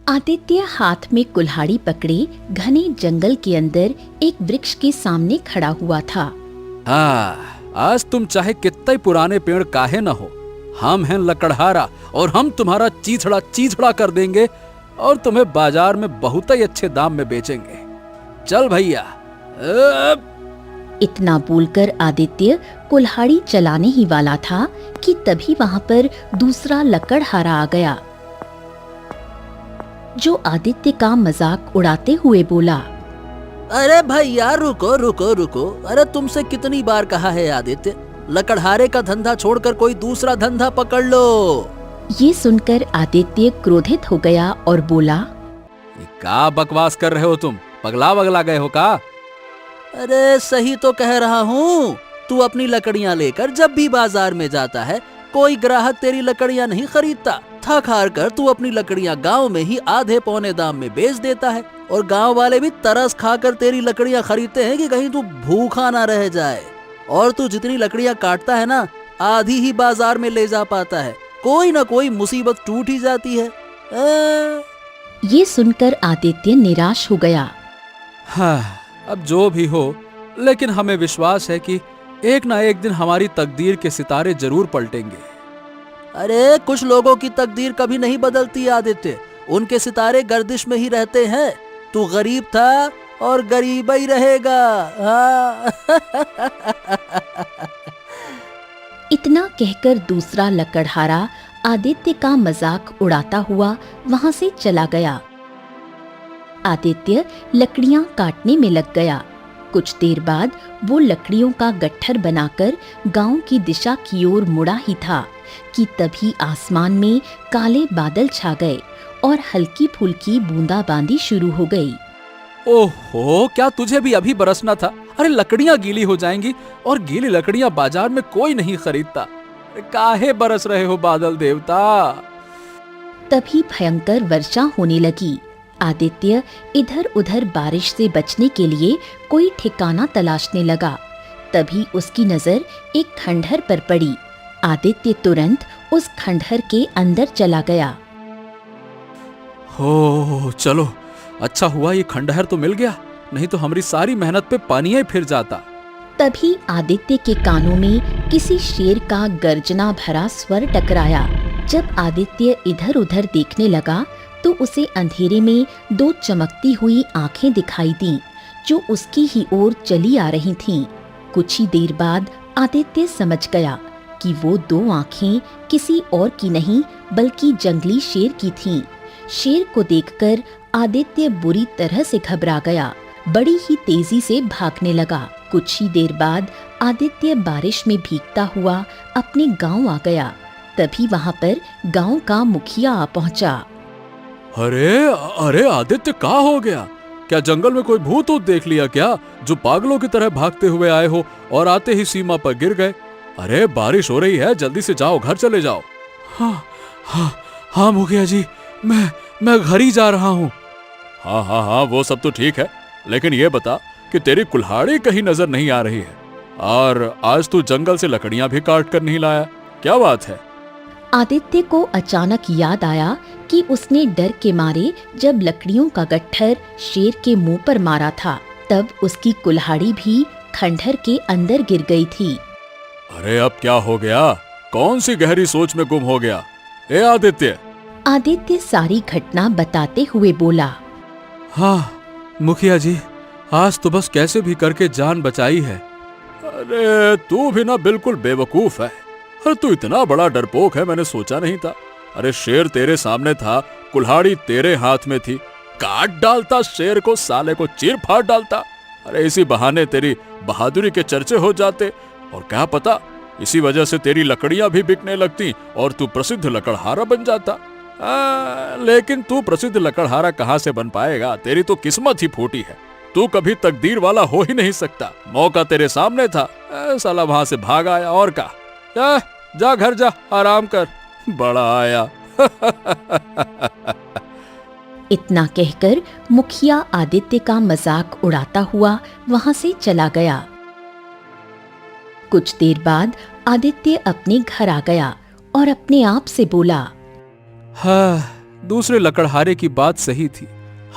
आदित्य हाथ में कुल्हाड़ी पकड़े घने जंगल के अंदर एक वृक्ष के सामने खड़ा हुआ था। आज तुम चाहे कितने पुराने पेड़ काहे न हो, हम हैं लकड़हारा और हम तुम्हारा चीथड़ा चीथड़ा कर देंगे और तुम्हें बाजार में बहुत ही अच्छे दाम में बेचेंगे। चल भैया। इतना बोलकर आदित्य कुल्हाड़ी चलाने ही वाला था कि तभी वहां पर दूसरा लकड़हारा आ गया, जो आदित्य का मजाक उड़ाते हुए बोला, अरे भैया रुको रुको रुको, अरे तुमसे कितनी बार कहा है आदित्य, लकड़हारे का धंधा छोड़कर कोई दूसरा धंधा पकड़ लो। ये सुनकर आदित्य क्रोधित हो गया और बोला, क्या बकवास कर रहे हो तुम, पगला वगला गए हो का? अरे सही तो कह रहा हूँ, तू अपनी लकड़ियाँ लेकर जब भी बाजार में जाता है कोई ग्राहक तेरी लकड़ियाँ नहीं खरीदता। थक हार कर तू अपनी लकड़ियाँ गांव में ही आधे पौने दाम में बेच देता है और गांव वाले भी तरस खाकर तेरी लकड़ियाँ खरीदते हैं कि कहीं तू भूखा ना रह जाए। और तू जितनी लकड़ियाँ काटता है ना, आधी ही बाजार में ले जा पाता है, कोई ना कोई मुसीबत टूट ही जाती है। ये सुनकर आदित्य निराश हो गया। हाँ, अब जो भी हो, लेकिन हमें विश्वास है कि एक ना एक दिन हमारी तकदीर के सितारे जरूर पलटेंगे। अरे कुछ लोगों की तकदीर कभी नहीं बदलती आदित्य, उनके सितारे गर्दिश में ही रहते हैं। तू गरीब था और गरीब ही रहेगा। हाँ। इतना कहकर दूसरा लकड़हारा आदित्य का मजाक उड़ाता हुआ वहां से चला गया। आदित्य लकड़ियां काटने में लग गया। कुछ देर बाद वो लकड़ियों का गट्ठर बनाकर गांव की दिशा की ओर मुड़ा ही था कि तभी आसमान में काले बादल छा गए और हल्की फुल्की बूंदाबांदी शुरू हो गई। ओहो, क्या तुझे भी अभी बरसना था? अरे लकड़ियां गीली हो जाएंगी और गीली लकड़ियां बाजार में कोई नहीं खरीदता। काहे बरस रहे हो बादल देवता? तभी भयंकर वर्षा होने लगी। आदित्य इधर उधर बारिश से बचने के लिए कोई ठिकाना तलाशने लगा। तभी उसकी नजर एक खंडहर पर पड़ी। आदित्य तुरंत उस खंडहर के अंदर चला गया। हो चलो, अच्छा हुआ ये खंडहर तो मिल गया, नहीं तो हमारी सारी मेहनत पे पानी ही फिर जाता। तभी आदित्य के कानों में किसी शेर का गर्जना भरा स्वर टकराया। जब आदित्य इधर उधर देखने लगा तो उसे अंधेरे में दो चमकती हुई आंखें दिखाई दी, जो उसकी ही ओर चली आ रही थीं। कुछ ही देर बाद आदित्य समझ गया कि वो दो आंखें किसी और की नहीं बल्कि जंगली शेर की थीं। शेर को देखकर आदित्य बुरी तरह से घबरा गया, बड़ी ही तेजी से भागने लगा। कुछ ही देर बाद आदित्य बारिश में भीगता हुआ अपने गांव आ गया। तभी वहां पर गांव का मुखिया आ पहुंचा। अरे आदित्य, क्या हो गया? क्या जंगल में कोई भूत ऊत देख लिया क्या, जो पागलों की तरह भागते हुए आए हो और आते ही सीमा पर गिर गए? अरे बारिश हो रही है, जल्दी से जाओ, घर चले जाओ। हाँ मुखिया जी, मैं घर ही जा रहा हूँ। हाँ, वो सब तो ठीक है, लेकिन ये बता कि तेरी कुल्हाड़ी कहीं नजर नहीं आ रही है और आज तू जंगल से लकड़ियां भी काट कर नहीं लाया, क्या बात है? आदित्य को अचानक याद आया कि उसने डर के मारे जब लकड़ियों का गट्ठर शेर के मुंह पर मारा था, तब उसकी कुल्हाड़ी भी खंडहर के अंदर गिर गई थी। अरे अब क्या हो गया? कौन सी गहरी सोच में गुम हो गया? ए आदित्य! आदित्य सारी घटना बताते हुए बोला, हाँ मुखिया जी, आज तो बस कैसे भी करके जान बचाई है। अरे तू भी ना बिल्कुल बेवकूफ है। अरे तू इतना बड़ा डरपोक है, मैंने सोचा नहीं था। अरे शेर तेरे सामने था, कुल्हाड़ी तेरे हाथ में थी, काट डालता शेर को, साले को चीर फाड़ डालता। अरे इसी बहाने तेरी बहादुरी के चर्चे हो जाते और क्या पता इसी वजह से तेरी लकड़ियां भी बिकने लगती और तू प्रसिद्ध लकड़हारा बन जाता। लेकिन तू प्रसिद्ध लकड़हारा कहाँ से बन पाएगा? तेरी तो किस्मत ही फूटी है, तू कभी तकदीर वाला हो ही नहीं सकता। मौका तेरे सामने था, साला वहां से भाग आया। और का जा घर जा, आराम कर, बड़ा आया। इतना कहकर मुखिया आदित्य का मजाक उड़ाता हुआ वहां से चला गया। कुछ देर बाद आदित्य अपने घर आ गया और अपने आप से बोला, हाँ, दूसरे लकड़हारे की बात सही थी।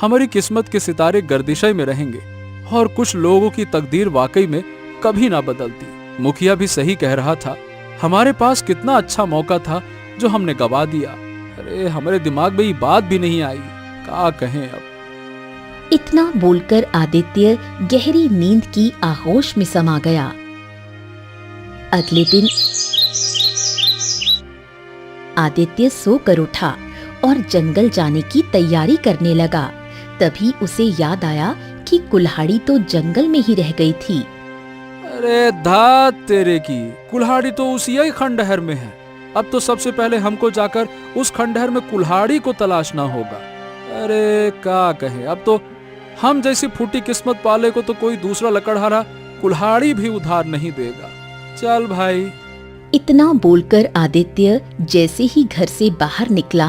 हमारी किस्मत के सितारे गर्दिशे में रहेंगे और कुछ लोगों की तकदीर वाकई में कभी ना बदलती। मुखिया भी सही कह रहा था। हमारे पास कितना अच्छा मौका था जो हमने गवा दिया। अरे हमारे दिमाग में ये बात भी नहीं आई, क्या कहें अब। इतना बोलकर आदित्य गहरी नींद की आगोश में समा गया। अगले दिन आदित्य सोकर उठा और जंगल जाने की तैयारी करने लगा। तभी उसे याद आया कि कुल्हाड़ी तो जंगल में ही रह गई थी। अरे धात तेरे की, कुल्हाड़ी तो उसी ही खंडहर में है। अब तो सबसे पहले हमको जाकर उस खंडहर में कुल्हाड़ी को तलाशना होगा। अरे क्या कहे, अब तो हम जैसी फूटी किस्मत वाले को तो कोई दूसरा लकड़हारा कुल्हाड़ी भी उधार नहीं देगा। चल भाई। इतना बोलकर आदित्य जैसे ही घर से बाहर निकला,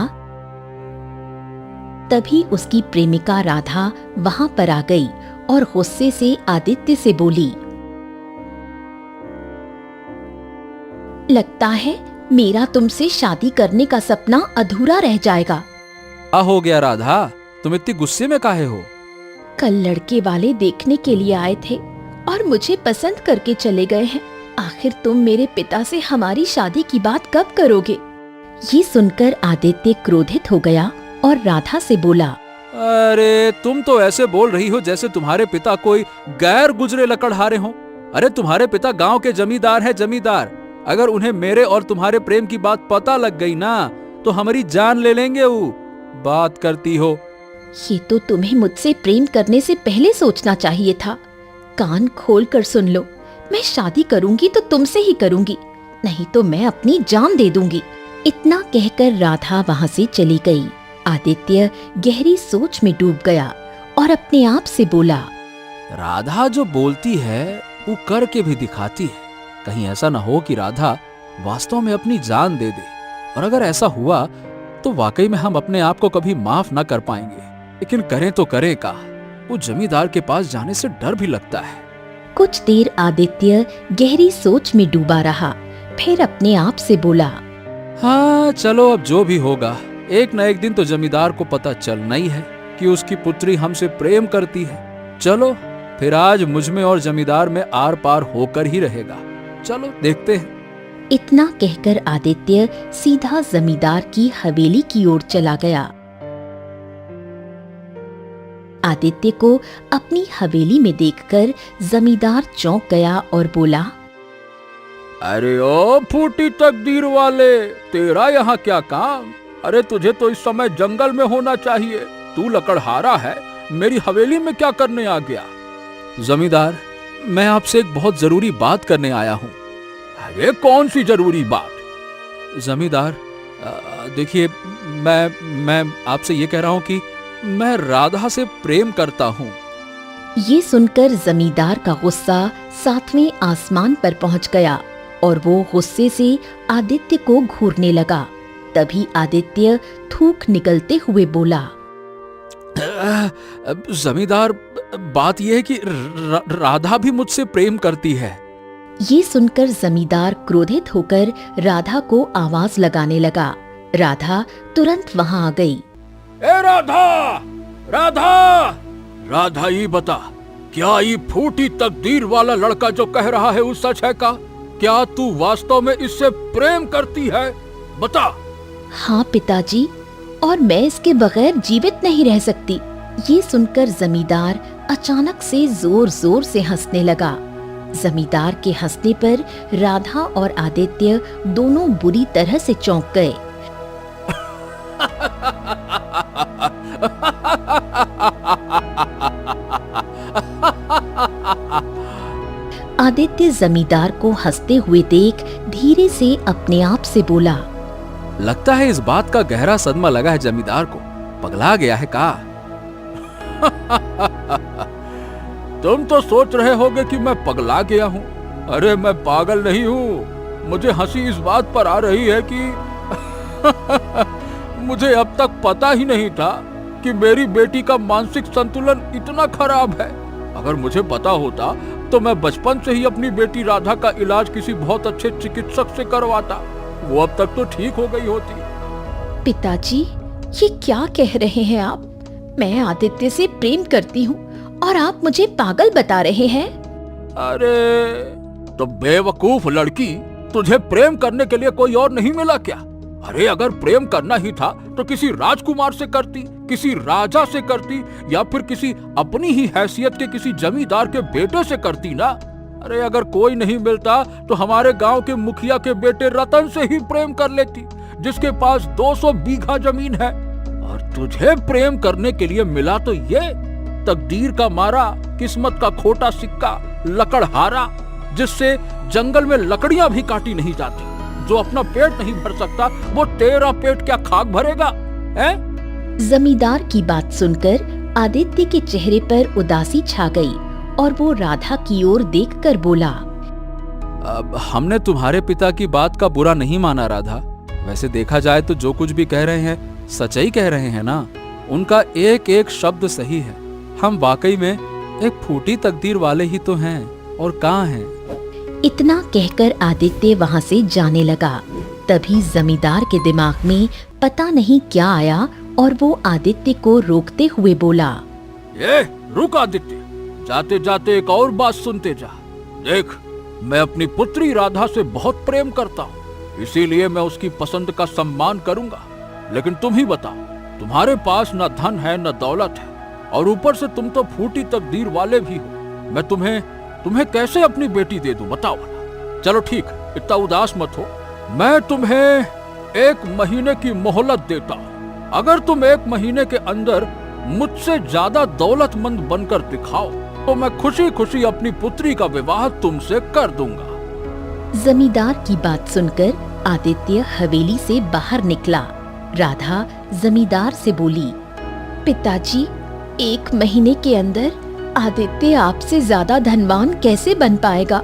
तभी उसकी प्रेमिका राधा वहां पर आ गई और गुस्से से आदित्य से बोली, लगता है मेरा तुमसे शादी करने का सपना अधूरा रह जाएगा। क्या हो गया राधा, तुम इतनी गुस्से में काहे हो? कल लड़के वाले देखने के लिए आए थे और मुझे पसंद करके चले गए हैं। आखिर तुम मेरे पिता से हमारी शादी की बात कब करोगे? ये सुनकर आदित्य क्रोधित हो गया और राधा से बोला, अरे तुम तो ऐसे बोल रही हो जैसे तुम्हारे पिता कोई गैर गुजरे लकड़हारे हो। अरे तुम्हारे पिता गांव के जमींदार है, जमींदार। अगर उन्हें मेरे और तुम्हारे प्रेम की बात पता लग गई ना तो हमारी जान ले लेंगे। वो बात करती हो। ये तो तुम्हें मुझसे प्रेम करने से पहले सोचना चाहिए था। कान खोल कर सुन लो, मैं शादी करूंगी तो तुमसे ही करूंगी, नहीं तो मैं अपनी जान दे दूंगी। इतना कहकर राधा वहां से चली गई। आदित्य गहरी सोच में डूब गया और अपने आप से बोला, राधा जो बोलती है वो करके भी दिखाती है। कहीं ऐसा ना हो कि राधा वास्तव में अपनी जान दे दे, और अगर ऐसा हुआ तो वाकई में हम अपने आप को कभी माफ ना कर पाएंगे। लेकिन करें तो करें का, वो जमींदार के पास जाने से डर भी लगता है। कुछ देर आदित्य गहरी सोच में डूबा रहा, फिर अपने आप से बोला, हाँ चलो, अब जो भी होगा, एक न एक दिन तो जमींदार को पता चलना ही है कि उसकी पुत्री हमसे प्रेम करती है। चलो फिर आज मुझ में और जमींदार में आर पार होकर ही रहेगा। चलो देखते हैं। इतना कहकर आदित्य सीधा जमींदार की हवेली की ओर चला गया। आदित्य को अपनी हवेली में देखकर जमींदार चौंक गया और बोला, अरे ओ फूटी तकदीर वाले, तेरा यहाँ क्या काम? अरे तुझे तो इस समय जंगल में होना चाहिए। तू लकड़हारा है, मेरी हवेली में क्या करने आ गया? जमींदार, मैं आपसे एक बहुत जरूरी बात करने आया हूँ। अरे कौन सी जरूरी बात? जमींदार, देखिए, मैं आपसे ये कह रहा हूँ कि मैं राधा से प्रेम करता हूँ। ये सुनकर जमींदार का गुस्सा 7वें आसमान पर पहुंच गया और वो गुस्से से आदित्य को घूरने लगा। तभी आदित्य थूक निकलते हुए बोला, जमींदार, बात यह है कि राधा भी मुझसे प्रेम करती है। ये सुनकर जमींदार क्रोधित होकर राधा को आवाज लगाने लगा। राधा तुरंत वहां आ गई। ए राधा, राधा, राधा, ये बता, क्या ये फूटी तकदीर वाला लड़का जो कह रहा है वो सच है का? क्या तू वास्तव में इससे प्रेम करती है? बता। हाँ पिताजी, और मैं इसके बगैर जीवित नहीं रह सकती। ये सुनकर जमींदार अचानक से जोर जोर से हंसने लगा। जमींदार के हंसने पर राधा और आदित्य दोनों बुरी तरह से चौंक गए। आदित्य जमींदार को हंसते हुए देख धीरे से अपने आप से बोला, लगता है इस बात का गहरा सदमा लगा है जमींदार को। पगला गया है का? तुम तो सोच रहे होगे कि मैं पगला गया हूँ। अरे मैं पागल नहीं हूँ। मुझे हंसी इस बात पर आ रही है कि मुझे अब तक पता ही नहीं था कि मेरी बेटी का मानसिक संतुलन इतना खराब है। अगर मुझे पता होता तो मैं बचपन से ही अपनी बेटी राधा का इलाज किसी बहुत अच्छे चिकित्सक से करवाता, वो अब तक तो ठीक हो गई होती। पिताजी, ये क्या कह रहे हैं आप? मैं आदित्य से प्रेम करती हूँ और आप मुझे पागल बता रहे हैं। अरे तो बेवकूफ लड़की, तुझे प्रेम करने के लिए कोई और नहीं मिला क्या? अरे अगर प्रेम करना ही था तो किसी राजकुमार से करती, किसी राजा से करती, या फिर किसी अपनी ही हैसियत के किसी जमींदार के बेटे से करती ना। अरे अगर कोई नहीं मिलता तो हमारे गांव के मुखिया के बेटे रतन से ही प्रेम कर लेती, जिसके पास 200 बीघा जमीन है। और तुझे प्रेम करने के लिए मिला तो ये तकदीर का मारा, किस्मत का खोटा सिक्का, लकड़हारा, जिससे जंगल में लकड़ियां भी काटी नहीं जाती। जो अपना पेट नहीं भर सकता वो तेरा पेट क्या खाक भरेगा, हैं? जमींदार की बात सुनकर आदित्य के चेहरे पर उदासी छा गई और वो राधा की ओर देखकर बोला, अब हमने तुम्हारे पिता की बात का बुरा नहीं माना राधा। वैसे देखा जाए तो जो कुछ भी कह रहे हैं सच्चाई कह रहे हैं ना। उनका एक एक शब्द सही है। हम वाकई में एक फूटी तकदीर वाले ही तो हैं, और कहाँ हैं। इतना कहकर आदित्य वहाँ से जाने लगा। तभी जमींदार के दिमाग में पता नहीं क्या आया और वो आदित्य को रोकते हुए बोला, ये रुक आदित्य, जाते जाते एक और बात सुनते जा। देख, मैं अपनी पुत्री राधा से बहुत प्रेम करता हूँ, इसीलिए मैं उसकी पसंद का सम्मान करूंगा। लेकिन तुम ही बताओ, तुम्हारे पास न धन है न दौलत है, और ऊपर से तुम तो फूटी तकदीर वाले भी हो। मैं तुम्हें कैसे अपनी बेटी दे दूं, बताओ ना। चलो ठीक, इतना उदास मत हो। मैं तुम्हें 1 महीने की मोहलत देता हूँ। अगर तुम 1 महीने के अंदर मुझसे ज्यादा दौलतमंद बनकर दिखाओ तो मैं खुशी खुशी अपनी पुत्री का विवाह तुमसे कर दूंगा। जमींदार की बात सुनकर आदित्य हवेली से बाहर निकला। राधा जमींदार से बोली, पिताजी, 1 महीने के अंदर आदित्य आपसे ज्यादा धनवान कैसे बन पाएगा?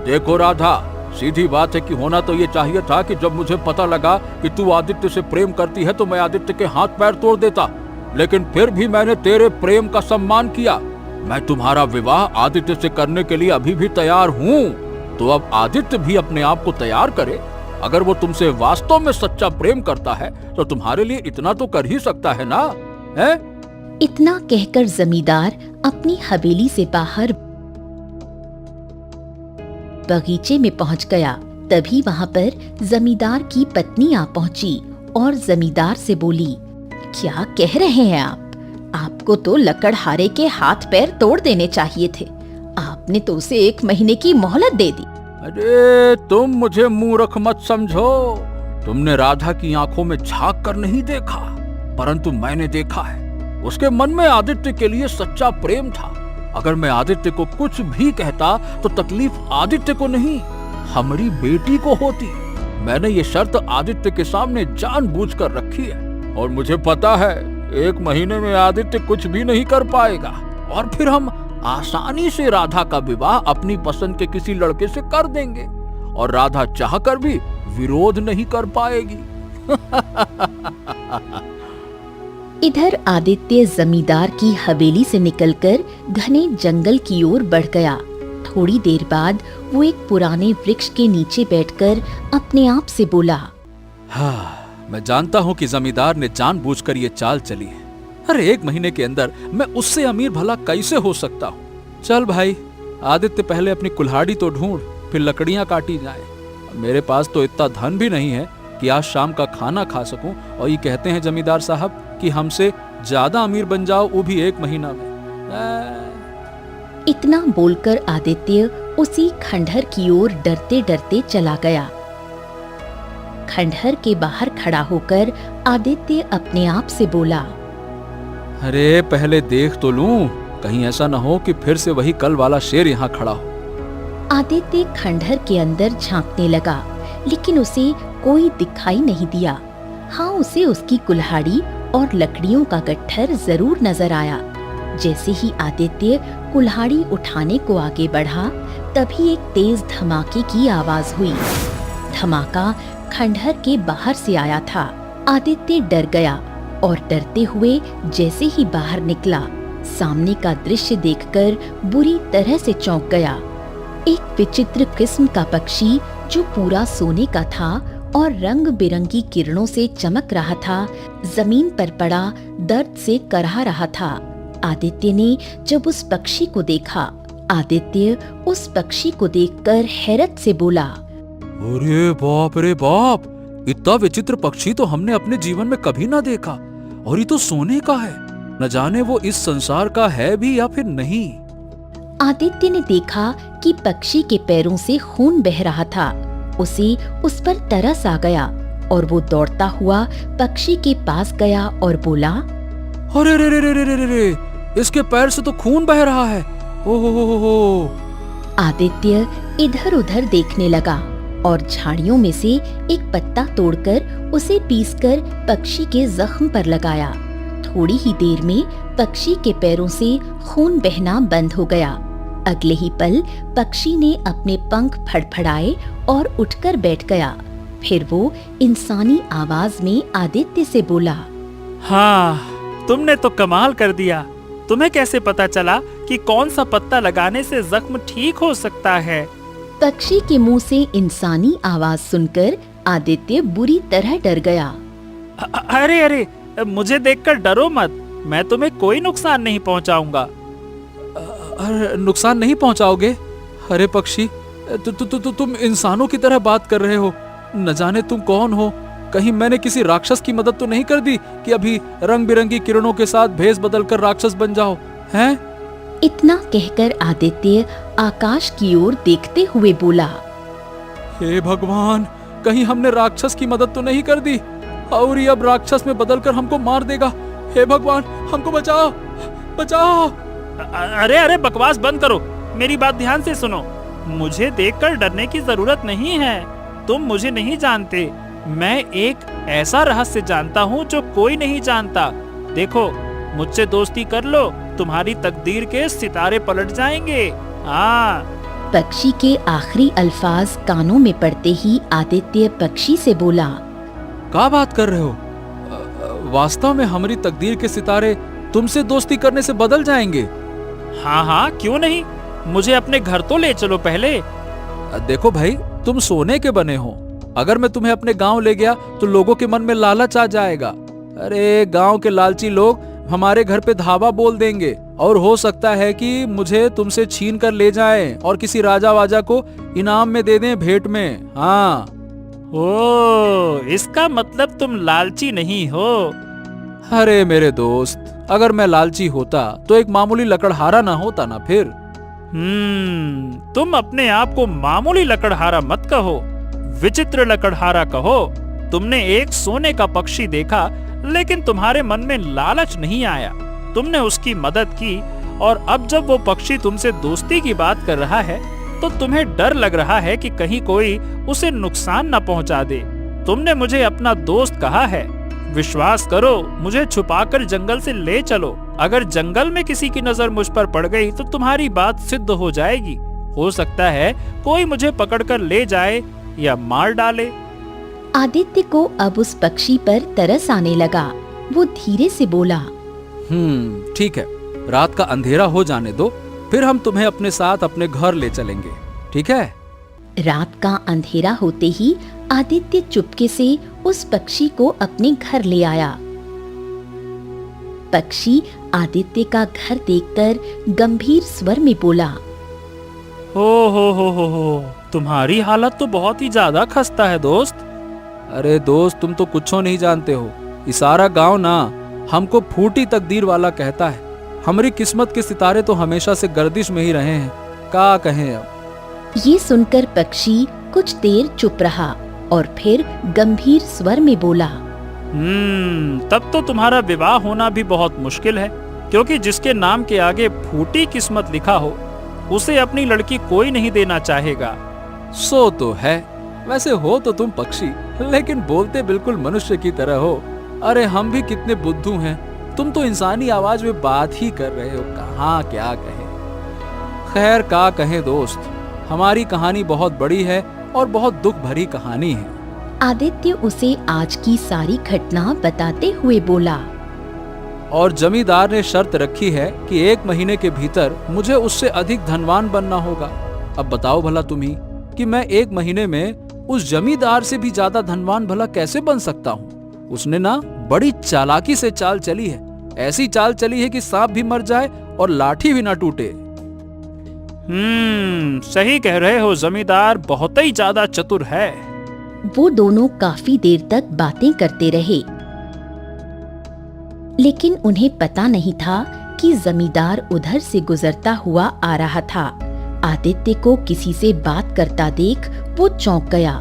देखो राधा, सीधी बात है कि होना तो ये चाहिए था कि जब मुझे पता लगा कि तू आदित्य से प्रेम करती है तो मैं आदित्य के हाथ पैर तोड़ देता। लेकिन फिर भी मैंने तेरे प्रेम का सम्मान किया। मैं तुम्हारा विवाह आदित्य से करने के लिए अभी भी तैयार हूँ। तो अब आदित्य भी अपने आप को तैयार करे। अगर वो तुमसे वास्तव में सच्चा प्रेम करता है तो तुम्हारे लिए इतना तो कर ही सकता है ना, है? इतना कहकर जमींदार अपनी हवेली से बाहर बगीचे में पहुंच गया। तभी वहां पर जमींदार की पत्नी आ पहुंची और जमींदार से बोली, क्या कह रहे हैं आप? आपको तो लकड़हारे के हाथ पैर तोड़ देने चाहिए थे। आपने तो उसे 1 महीने की मोहलत दे दी। अरे तुम मुझे मूर्ख मत समझो। तुमने राधा की आंखों में झांक कर नहीं देखा, परंतु मैंने देखा है। उसके मन में आदित्य के लिए सच्चा प्रेम था। अगर मैं आदित्य को कुछ भी कहता तो तकलीफ आदित्य को नहीं, हमारी बेटी को होती। मैंने ये शर्त आदित्य के सामने जानबूझकर रखी है, और मुझे पता है 1 महीने में आदित्य कुछ भी नहीं कर पाएगा, और फिर हम आसानी से राधा का विवाह अपनी पसंद के किसी लड़के से कर देंगे, और राधा चाहकर भी विरोध नहीं कर पाएगी। इधर आदित्य जमींदार की हवेली से निकलकर घने जंगल की ओर बढ़ गया। थोड़ी देर बाद वो एक पुराने वृक्ष के नीचे बैठकर अपने आप से बोला, हाँ, मैं जानता हूँ कि जमींदार ने जानबूझकर ये चाल चली है। अरे 1 महीने के अंदर मैं उससे अमीर भला कैसे हो सकता हूँ। चल भाई, आदित्य पहले अपनी कुल्हाड़ी तो ढूंढ, फिर लकड़ियां काटी जाए। मेरे पास तो इतना धन भी नहीं है कि आज शाम का खाना खा सकूं, और ये कहते हैं जमींदार साहब कि हमसे ज्यादा अमीर बन जाओ, वो भी 1 महीना में। इतना बोलकर आदित्य उसी खंडहर की ओर डरते डरते चला गया। खंडहर के बाहर खड़ा होकर आदित्य अपने आप से बोला, अरे पहले देख तो लूं, कहीं ऐसा न हो कि फिर से वही कल वाला शेर यहाँ खड़ा हो। आदित्य खंडहर के अंदर झांकने लगा, लेकिन उसे कोई दिखाई नहीं दिया। हाँ, उसे उसकी कुल्हाड़ी और लकड़ियों का गट्ठर जरूर नजर आया। जैसे ही आदित्य कुल्हाड़ी उठाने को आगे बढ़ा, तभी एक तेज धमाके की आवाज हुई। धमाका खंडहर के बाहर से आया था। आदित्य डर गया और डरते हुए जैसे ही बाहर निकला, सामने का दृश्य देखकर बुरी तरह से चौंक गया। एक विचित्र किस्म का पक्षी जो पूरा सोने का था और रंग बिरंगी किरणों से चमक रहा था, जमीन पर पड़ा दर्द से कराह रहा था। आदित्य ने जब उस पक्षी को देखा, आदित्य उस पक्षी को देखकर हैरत से बोला, अरे बाप रे बाप, इतना विचित्र पक्षी तो हमने अपने जीवन में कभी ना देखा, और ये तो सोने का है। न जाने वो इस संसार का है भी या फिर नहीं। आदित्य ने देखा कि पक्षी के पैरों से खून बह रहा था। उसे उस पर तरस आ गया और वो दौड़ता हुआ पक्षी के पास गया और बोला, अरे रे रे रे रे रे रे, इसके पैर से तो खून बह रहा है। ओहो। आदित्य इधर उधर देखने लगा और झाड़ियों में से एक पत्ता तोड़कर उसे पीसकर पक्षी के जख्म पर लगाया। थोड़ी ही देर में पक्षी के पैरों से खून बहना बंद हो गया। अगले ही पल पक्षी ने अपने पंख फड़फड़ाए और उठकर बैठ गया। फिर वो इंसानी आवाज में आदित्य से बोला, हाँ, तुमने तो कमाल कर दिया। तुम्हें कैसे पता चला कि कौन सा पत्ता लगाने से जख्म ठीक हो सकता है? पक्षी के मुंह से इंसानी आवाज सुनकर आदित्य बुरी तरह डर गया। अरे अरे, मुझे देखकर डरो मत, मैं तुम्हें कोई नुकसान नहीं पहुंचाऊंगा। अरे नुकसान नहीं पहुंचाओगे? अरे पक्षी, तुम इंसानों की तरह बात कर रहे हो। न जाने तुम कौन हो? कहीं मैंने किसी राक्षस की मदद तो नहीं कर दी कि अभी रंग बिरंगी किरणों के साथ भेष बदलकर राक्षस बन जाओ, हैं? इतना कहकर आदित्य आकाश की ओर देखते हुए बोला, हे भगवान, कहीं हमने राक्षस की मदद तो नहीं कर दी और ये अब राक्षस में बदलकर हमको मार देगा। हे भगवान, हमको बचाओ, बचाओ। अरे अरे, बकवास बंद करो, मेरी बात ध्यान से सुनो। मुझे देखकर डरने की जरूरत नहीं है। तुम मुझे नहीं जानते। मैं एक ऐसा रहस्य जानता हूँ जो कोई नहीं जानता। देखो, मुझसे दोस्ती कर लो, तुम्हारी तकदीर के सितारे पलट जाएंगे। हाँ। पक्षी के आखिरी अल्फाज कानों में पड़ते ही आदित्य पक्षी से बोला, क्या बात कर रहे हो? वास्तव में हमारी तकदीर के सितारे तुमसे दोस्ती करने से बदल जाएंगे? हाँ हाँ, क्यों नहीं। मुझे अपने घर तो ले चलो पहले। देखो भाई, तुम सोने के बने हो। अगर मैं तुम्हें अपने गांव ले गया तो लोगों के मन में लालच आ जाएगा। अरे गांव के लालची लोग हमारे घर पे धावा बोल देंगे और हो सकता है कि मुझे तुमसे छीन कर ले जाएं और किसी राजा वाजा को इनाम में दे दें, भेंट में। हाँ। ओ, इसका मतलब तुम लालची नहीं हो। अरे मेरे दोस्त, अगर मैं लालची होता तो एक मामूली लकड़हारा ना होता ना फिर। तुम अपने आप को मामूली लकड़हारा मत कहो, विचित्र लकड़हारा कहो। तुमने एक सोने का पक्षी देखा, लेकिन तुम्हारे मन में लालच नहीं आया। तुमने उसकी मदद की और अब जब वो पक्षी तुमसे दोस्ती की बात कर रहा है तो तुम्हें डर लग रहा है कि कहीं कोई उसे नुकसान न पहुंचा दे। तुमने मुझे अपना दोस्त कहा है। विश्वास करो, मुझे छुपाकर जंगल से ले चलो। अगर जंगल में किसी की नजर मुझ पर पड़ गई तो तुम्हारी बात सिद्ध हो जाएगी। हो सकता है कोई मुझे पकड़कर ले जाए या मार डाले। आदित्य को अब उस पक्षी पर तरस आने लगा। वो धीरे से बोला, ठीक है, रात का अंधेरा हो जाने दो, फिर हम तुम्हें अपने साथ अपने घर ले चलेंगे, ठीक है? रात का अंधेरा होते ही आदित्य चुपके से उस पक्षी को अपने घर ले आया। पक्षी आदित्य का घर देखकर गंभीर स्वर में बोला, हो, तुम्हारी हालत तो बहुत ही ज्यादा खस्ता है दोस्त। अरे दोस्त, तुम तो कुछ नहीं जानते हो। ये सारा गांव ना हमको फूटी तकदीर वाला कहता है। हमारी किस्मत के सितारे तो हमेशा से गर्दिश में ही रहे हैं। क्या कहें अब। ये सुनकर पक्षी कुछ देर चुप रहा और फिर गंभीर स्वर में बोला, तब तो तुम्हारा विवाह होना भी बहुत मुश्किल है, क्योंकि जिसके नाम के आगे फूटी किस्मत लिखा हो उसे अपनी लड़की कोई नहीं देना चाहेगा। सो तो है। वैसे हो तो तुम पक्षी, लेकिन बोलते बिल्कुल मनुष्य की तरह हो। अरे हम भी कितने बुद्धू हैं, तुम तो इंसानी आवाज में बात ही कर रहे हो। कहाँ क्या कहे। खैर क्या कहें दोस्त, हमारी कहानी बहुत बड़ी है और बहुत दुख भरी कहानी है। आदित्य उसे आज की सारी घटना बताते हुए बोला, और जमींदार ने शर्त रखी है कि 1 महीने के भीतर मुझे उससे अधिक धनवान बनना होगा। अब बताओ भला तुम ही कि मैं 1 महीने में उस जमींदार से भी ज्यादा धनवान भला कैसे बन सकता हूँ। उसने ना बड़ी चालाकी से चाल चली है, ऐसी चाल चली है कि सांप भी मर जाए और लाठी भी ना टूटे। सही कह रहे हो, जमींदार बहुत ही ज्यादा चतुर है। वो दोनों काफी देर तक बातें करते रहे, लेकिन उन्हें पता नहीं था कि जमींदार उधर से गुजरता हुआ आ रहा था। आदित्य को किसी से बात करता देख वो चौंक गया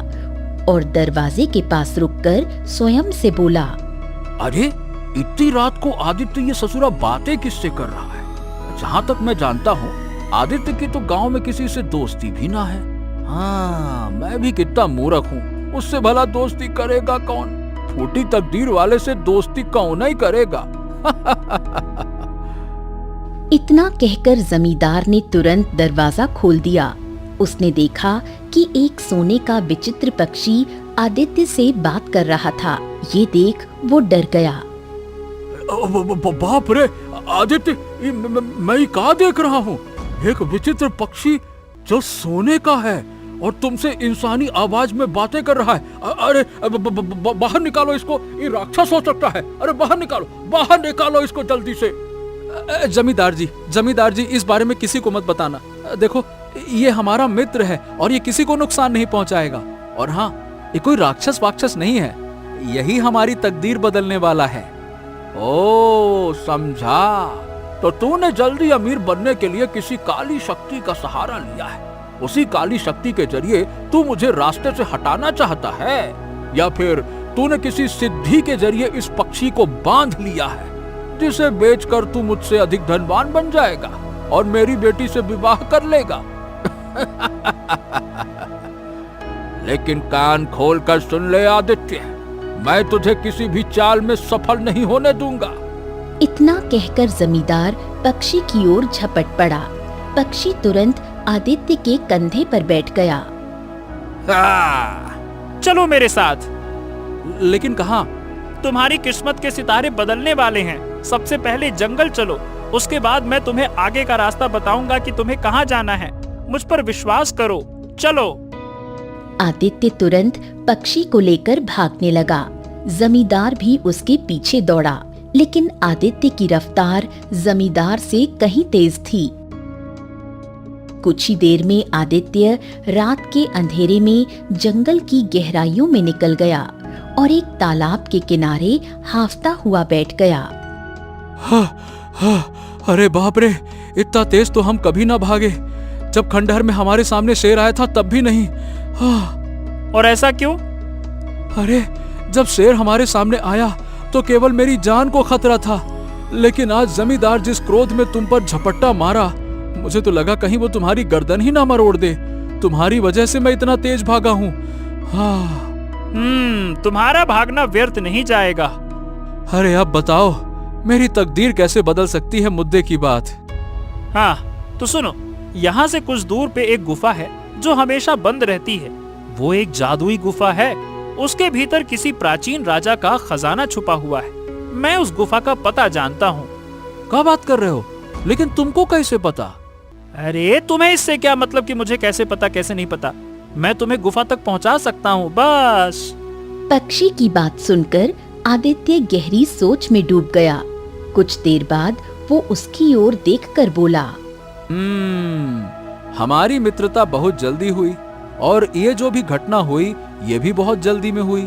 और दरवाजे के पास रुककर स्वयं से बोला, अरे इतनी रात को आदित्य ये ससुरा बातें किससे कर रहा है? जहाँ तक मैं जानता हूँ आदित्य की तो गांव में किसी से दोस्ती भी ना है। हाँ, मैं भी कितना मूर्ख हूँ, उससे भला दोस्ती करेगा कौन? फूटी तकदीर वाले से दोस्ती कौन ही करेगा। इतना कहकर जमींदार ने तुरंत दरवाजा खोल दिया। उसने देखा कि एक सोने का विचित्र पक्षी आदित्य से बात कर रहा था। ये देख वो डर गया। बाप रे आदित्य, मैं क्या देख रहा हूँ? एक विचित्र पक्षी जो सोने का है और तुमसे इंसानी आवाज में बातें कर रहा है। अरे बाहर निकालो इसको, ये राक्षस हो सकता है। अरे बाहर निकालो इसको जल्दी से। जमींदार जी इस बारे में किसी को मत बताना। देखो ये हमारा मित्र है और ये किसी को नुकसान नहीं पहुंचाएगा। और हाँ, ये कोई राक्षस नहीं है, यही हमारी तकदीर बदलने वाला है। ओ समझा, तो तूने जल्दी अमीर बनने के लिए किसी काली शक्ति का सहारा लिया है। उसी काली शक्ति के जरिए तू मुझे रास्ते से हटाना चाहता है, या फिर तूने किसी सिद्धि के जरिए इस पक्षी को बांध लिया है जिसे बेचकर तू मुझसे अधिक धनवान बन जाएगा और मेरी बेटी से विवाह कर लेगा। लेकिन कान खोलकर सुन ले आदित्य, मैं तुझे किसी भी चाल में सफल नहीं होने दूंगा। इतना कहकर जमींदार पक्षी की ओर झपट पड़ा। पक्षी तुरंत आदित्य के कंधे पर बैठ गया। चलो मेरे साथ। लेकिन कहाँ? तुम्हारी किस्मत के सितारे बदलने वाले हैं। सबसे पहले जंगल चलो, उसके बाद मैं तुम्हें आगे का रास्ता बताऊंगा कि तुम्हें कहाँ जाना है। मुझ पर विश्वास करो, चलो। आदित्य तुरंत पक्षी को लेकर भागने लगा। जमींदार भी उसके पीछे दौड़ा, लेकिन आदित्य की रफ्तार जमींदार से कहीं तेज थी। कुछ ही देर में आदित्य रात के अंधेरे में जंगल की गहराइयों में निकल गया और एक तालाब के किनारे हांफता हुआ बैठ गया। अरे बाप रे, इतना तेज तो हम कभी ना भागे। जब खंडहर में हमारे सामने शेर आया था तब भी नहीं। और ऐसा क्यों? अरे जब शेर हमारे सामने आया तो केवल मेरी जान को खतरा था, लेकिन आज जमींदार जिस क्रोध में तुम पर झपट्टा मारा, मुझे तो लगा कहीं वो तुम्हारी गर्दन ही ना मरोड़ दे। तुम्हारी वजह से मैं इतना तेज भागा हूँ। तुम्हारा भागना व्यर्थ नहीं जाएगा। अरे अब बताओ, मेरी तकदीर कैसे बदल सकती है मुद्दे की बात। हाँ तो सुनो, यहाँ से कुछ दूर पे एक गुफा है जो हमेशा बंद रहती है। वो एक जादुई गुफा है। उसके भीतर किसी प्राचीन राजा का खजाना छुपा हुआ है। मैं उस गुफा का पता जानता हूँ। क्या बात कर रहे हो? लेकिन तुमको कैसे पता? अरे तुम्हें इससे क्या मतलब कि मुझे कैसे पता कैसे नहीं पता? मैं तुम्हें गुफा तक पहुँचा सकता हूँ, बस। पक्षी की बात सुनकर आदित्य गहरी सोच में डूब गया। कुछ देर बाद वो उसकी ओर देखकर बोला, हमारी मित्रता बहुत जल्दी हुई और ये जो भी घटना हुई ये भी बहुत जल्दी में हुई।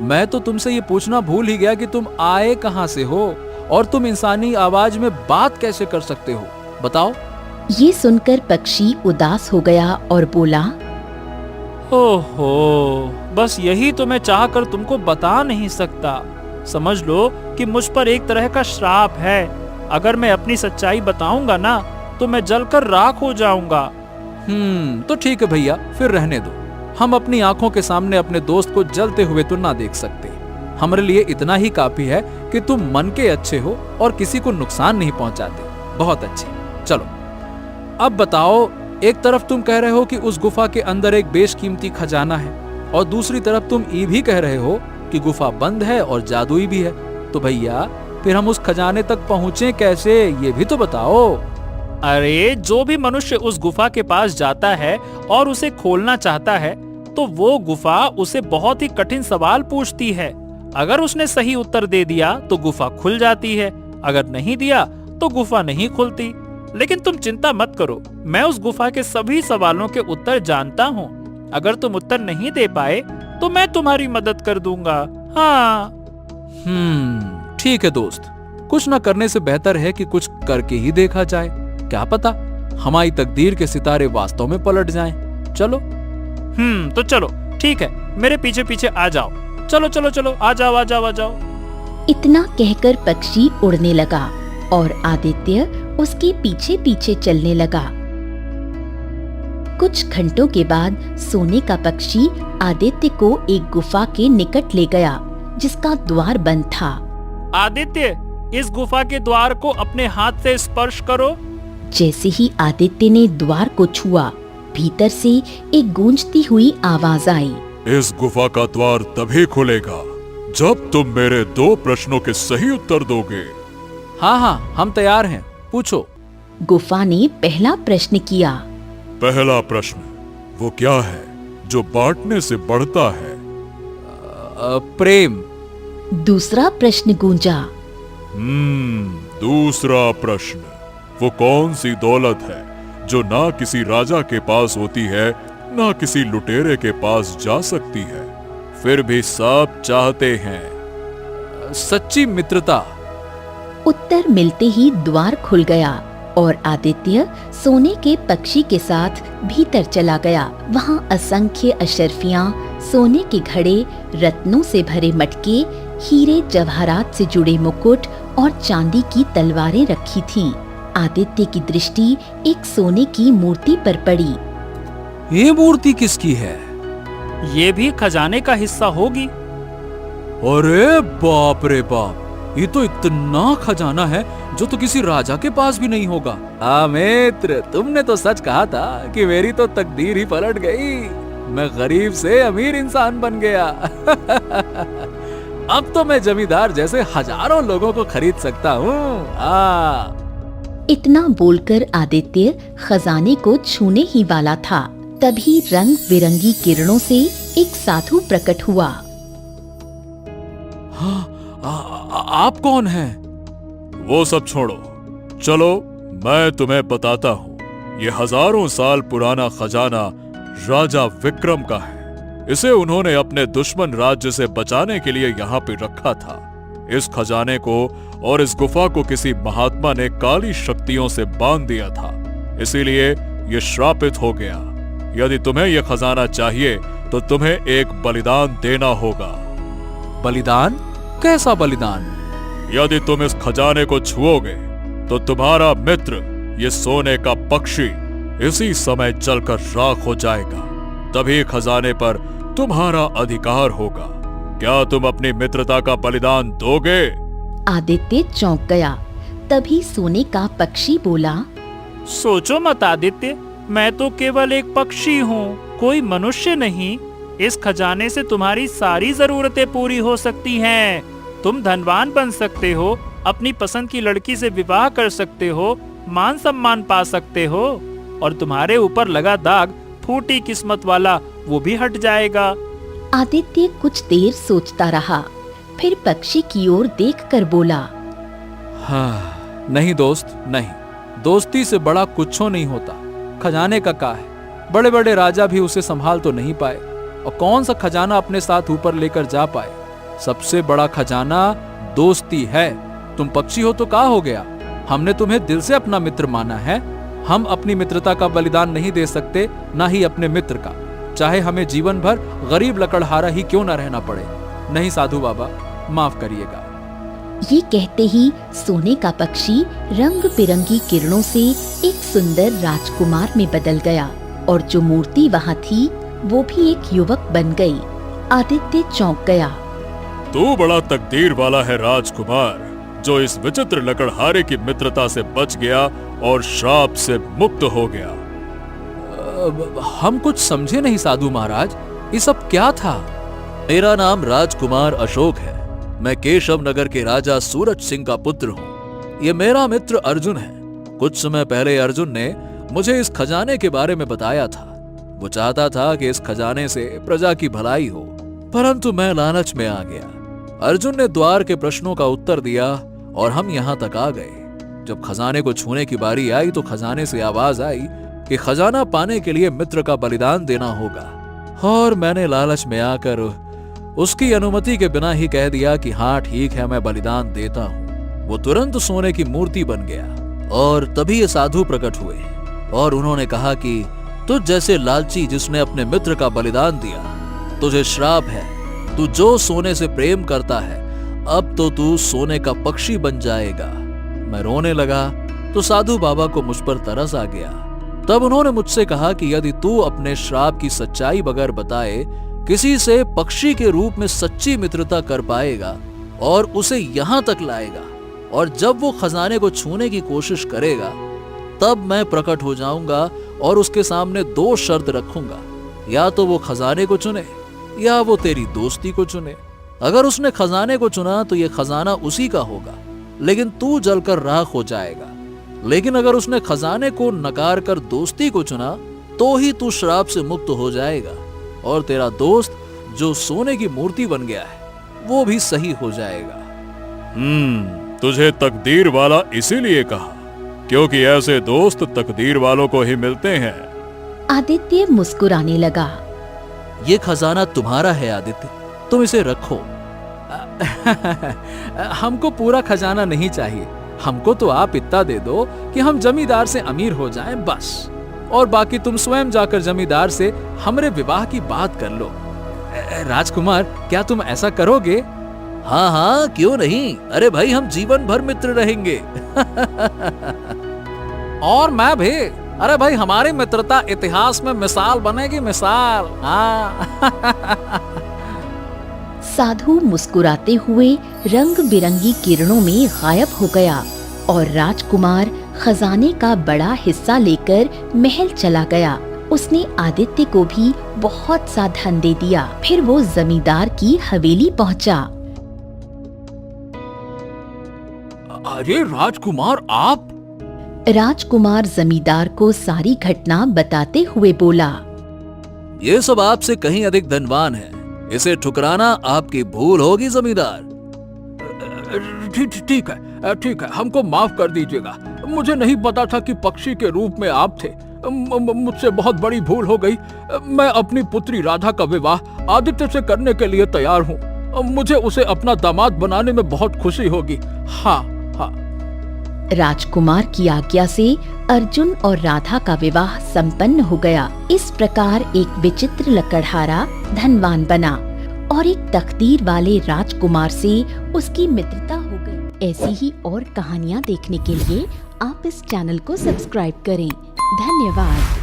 मैं तो तुमसे ये पूछना भूल ही गया कि तुम आए कहाँ से हो और तुम इंसानी आवाज में बात कैसे कर सकते हो, बताओ। ये सुनकर पक्षी उदास हो गया और बोला, ओहो, बस यही तो मैं चाहकर तुमको बता नहीं सकता। समझ लो कि मुझ पर एक तरह का श्राप है। अगर मैं अपनी सच्चाई बताऊंगा ना तो मैं जलकर राख हो जाऊंगा। तो ठीक है भैया, फिर रहने दो। हम अपनी आंखों के सामने अपने दोस्त को जलते हुए तो ना देख सकते। हमारे लिए इतना ही काफी है कि तुम मन के अच्छे हो और किसी को नुकसान नहीं पहुंचाते। बहुत अच्छे। चलो अब बताओ, एक तरफ तुम कह रहे हो कि उस गुफा के अंदर एक बेशकीमती खजाना है और दूसरी तरफ तुम ये भी कह रहे हो कि गुफा बंद है और जादुई भी है। तो भैया फिर हम उस खजाने तक पहुंचे कैसे, ये भी तो बताओ। अरे जो भी मनुष्य उस गुफा के पास जाता है और उसे खोलना चाहता है तो वो गुफा उसे बहुत ही कठिन सवाल पूछती है। अगर उसने सही उत्तर दे दिया तो गुफा खुल जाती है, अगर नहीं दिया तो गुफा नहीं खुलती। लेकिन तुम चिंता मत करो, मैं उस गुफा के सभी सवालों के उत्तर जानता हूँ। अगर तुम उत्तर नहीं दे पाए तो मैं तुम्हारी मदद कर दूंगा। हाँ। ठीक है दोस्त, कुछ न करने से बेहतर है कि कुछ करके ही देखा जाए। क्या पता हमारी तकदीर के सितारे वास्तव में पलट जाएं। चलो। तो चलो, ठीक है, मेरे पीछे पीछे आ जाओ। चलो चलो चलो, आ जाओ आ जाओ आ जाओ। इतना कहकर पक्षी उड़ने लगा और आदित्य उसके पीछे पीछे चलने लगा। कुछ घंटों के बाद सोने का पक्षी आदित्य को एक गुफा के निकट ले गया जिसका द्वार बंद था। आदित्य, इस गुफा के द्वार को अपने हाथ से स्पर्श करो। जैसे ही आदित्य ने द्वार को छुआ, भीतर से एक गूंजती हुई आवाज आई। इस गुफा का द्वार तभी खुलेगा जब तुम मेरे 2 प्रश्नों के सही उत्तर दोगे। हाँ, हम तैयार हैं, पूछो। गुफा ने पहला प्रश्न किया। पहला प्रश्न, वो क्या है जो बांटने से बढ़ता है? प्रेम। दूसरा प्रश्न गूंजा। दूसरा प्रश्न, वो कौन सी दौलत है जो ना किसी राजा के पास होती है ना किसी लुटेरे के पास जा सकती है, फिर भी सब चाहते हैं? सच्ची मित्रता। उत्तर मिलते ही द्वार खुल गया और आदित्य सोने के पक्षी के साथ भीतर चला गया। वहाँ असंख्य अशर्फियाँ, सोने के घड़े, रत्नों से भरे मटके, हीरे जवाहरात से जुड़े मुकुट और चांदी की तलवारें रखी थीं। आदित्य की दृष्टि एक सोने की मूर्ति पर पड़ी। ये मूर्ति किसकी है? ये भी खजाने का हिस्सा होगी। अरे बाप रे बाप, ये तो इतना खजाना है जो तो किसी राजा के पास भी नहीं होगा। मित्र, तुमने तो सच कहा था कि मेरी तो तकदीर ही पलट गई। मैं गरीब से अमीर इंसान बन गया। अब तो मैं जमींदार जैसे हजारों लोगों को खरीद सकता हूँ। इतना बोलकर आदित्य खजाने को छूने ही वाला था, तभी रंग बिरंगी किरणों से एक साधु प्रकट हुआ। आप कौन हैं? वो सब छोड़ो, चलो मैं तुम्हें बताता हूँ। ये हजारों साल पुराना खजाना राजा विक्रम का है। इसे उन्होंने अपने दुश्मन राज्य से बचाने के लिए यहाँ पे रखा था। इस खजाने को और इस गुफा को किसी महात्मा ने काली शक्तियों से बांध दिया था, इसीलिए ये श्रापित हो गया। यदि तुम्हें यह खजाना चाहिए तो तुम्हें एक बलिदान देना होगा। बलिदान? कैसा बलिदान? यदि तुम इस खजाने को छुओगे तो तुम्हारा मित्र ये सोने का पक्षी इसी समय जलकर राख हो जाएगा। तभी खजाने पर तुम्हारा अधिकार होगा। क्या तुम अपनी मित्रता का बलिदान दोगे? आदित्य चौंक गया। तभी सोने का पक्षी बोला, सोचो मत आदित्य, मैं तो केवल एक पक्षी हूँ, कोई मनुष्य नहीं। इस खजाने से तुम्हारी सारी जरूरतें पूरी हो सकती हैं। तुम धनवान बन सकते हो, अपनी पसंद की लड़की से विवाह कर सकते हो, मान सम्मान पा सकते हो और तुम्हारे ऊपर लगा दाग फूटी किस्मत वाला वो भी हट जाएगा। आदित्य कुछ देर सोचता रहा, फिर पक्षी की ओर देखकर बोला, हाँ, नहीं दोस्त, नहीं। दोस्ती से बड़ा कुछ नहीं होता। खजाने का क्या है, बड़े बड़े राजा भी उसे संभाल तो नहीं पाए, और कौन सा खजाना अपने साथ ऊपर लेकर जा पाए। सबसे बड़ा खजाना दोस्ती है। तुम पक्षी हो तो क्या हो गया, हमने तुम्हें दिल से अपना मित्र माना है। हम अपनी मित्रता का बलिदान नहीं दे सकते, ना ही अपने मित्र का, चाहे हमें जीवन भर गरीब लकड़हारा ही क्यों ना रहना पड़े। नहीं साधु बाबा, माफ करिएगा। ये कहते ही सोने का पक्षी रंग बिरंगी किरणों से एक सुंदर राजकुमार में बदल गया और जो मूर्ति वहाँ थी वो भी एक युवक बन गई। आदित्य चौंक गया। तू बड़ा तकदीर वाला है राजकुमार, जो इस विचित्र लकड़हारे की मित्रता से बच गया और श्राप से मुक्त हो गया। हम कुछ समझे नहीं साधु महाराज, ये सब क्या था? मेरा नाम राजकुमार अशोक है। मैं केशव नगर के राजा सूरज सिंह का पुत्र हूँ। ये मेरा मित्र अर्जुन है। कुछ समय पहले अर्जुन ने मुझे इस खजाने के बारे में बताया था। वो चाहता था कि इस खजाने से प्रजा की भलाई हो, परंतु मैं लालच में आ गया। अर्जुन ने द्वार के प्रश्नों का उत्तर दिया और हम यहाँ तक आ गए। जब खजाने को छूने की बारी आई तो खजाने से आवाज आई कि खजाना पाने के लिए मित्र का बलिदान देना होगा, और मैंने लालच में आकर उसकी अनुमति के बिना ही कह दिया कि हाँ ठीक है, मैं बलिदान देता हूँ। वो तुरंत सोने की मूर्ति बन गया और तभी ये साधु प्रकट हुए और उन्होंने कहा कि तुझ जैसे लालची जिसने अपने मित्र का बलिदान दिया, तुझे श्राप है। तू जो सोने से प्रेम करता है, अब तो तू सोने का पक्षी बन जाएगा। मैं रोने लगा तो साधु बाबा को मुझ पर तरस आ गया। तब उन्होंने मुझसे कहा कि यदि तू अपने श्राप की सच्चाई बगैर बताए किसी से पक्षी के रूप में सच्ची मित्रता कर पाएगा और उसे यहां तक लाएगा, और जब वो खजाने को छूने की कोशिश करेगा तब मैं प्रकट हो जाऊंगा और उसके सामने 2 शर्त रखूंगा, या तो वो खजाने को चुने या वो तेरी दोस्ती को चुने। अगर उसने खजाने को चुना तो ये खजाना उसी का होगा, लेकिन तू जलकर राख हो जाएगा। लेकिन अगर उसने खजाने को नकार कर दोस्ती को चुना तो ही तू श्राप से मुक्त हो जाएगा, और तेरा दोस्त जो सोने की मूर्ति बन गया है वो भी सही हो जाएगा। तुझे तकदीर वाला इसीलिए कहा क्योंकि ऐसे दोस्त तकदीर वालों को ही मिलते हैं। आदित्य मुस्कुराने लगा। ये खजाना तुम्हारा है आदित्य, तुम इसे रखो। हमको पूरा खजाना नहीं चाहिए, हमको तो आप इतना दे दो कि हम जमींदार से अमीर हो जाएं बस, और बाकी तुम स्वयं जाकर जमींदार से हमरे विवाह की बात कर लो। राजकुमार, क्या तुम ऐसा करोगे? हाँ हाँ, क्यों नहीं। अरे भाई, हम जीवन भर मित्र रहेंगे। और मैं भी। अरे भाई, हमारी मित्रता इतिहास में मिसाल बनेगी, मिसाल। हाँ। साधु मुस्कुराते हुए रंग बिरंगी किरणों में गायब हो गया और राजकुमार खजाने का बड़ा हिस्सा लेकर महल चला गया। उसने आदित्य को भी बहुत सा धन दे दिया। फिर वो जमींदार की हवेली पहुंचा। अरे राजकुमार, आप? राजकुमार जमींदार को सारी घटना बताते हुए बोला, ये सब आपसे कहीं अधिक धनवान है, इसे ठुकराना आपकी भूल होगी जमींदार। ठीक है, हमको माफ कर दीजिएगा। मुझे नहीं पता था कि पक्षी के रूप में आप थे। मुझसे बहुत बड़ी भूल हो गई। मैं अपनी पुत्री राधा का विवाह आदित्य से करने के लिए तैयार हूँ। मुझे उसे अपना दामाद बनाने में बहुत खुशी होगी। हाँ। राजकुमार की आज्ञा से अर्जुन और राधा का विवाह संपन्न हो गया। इस प्रकार एक विचित्र लकड़हारा धनवान बना और एक तकदीर वाले राजकुमार से उसकी मित्रता हो गई। ऐसी ही और कहानियाँ देखने के लिए आप इस चैनल को सब्सक्राइब करें। धन्यवाद।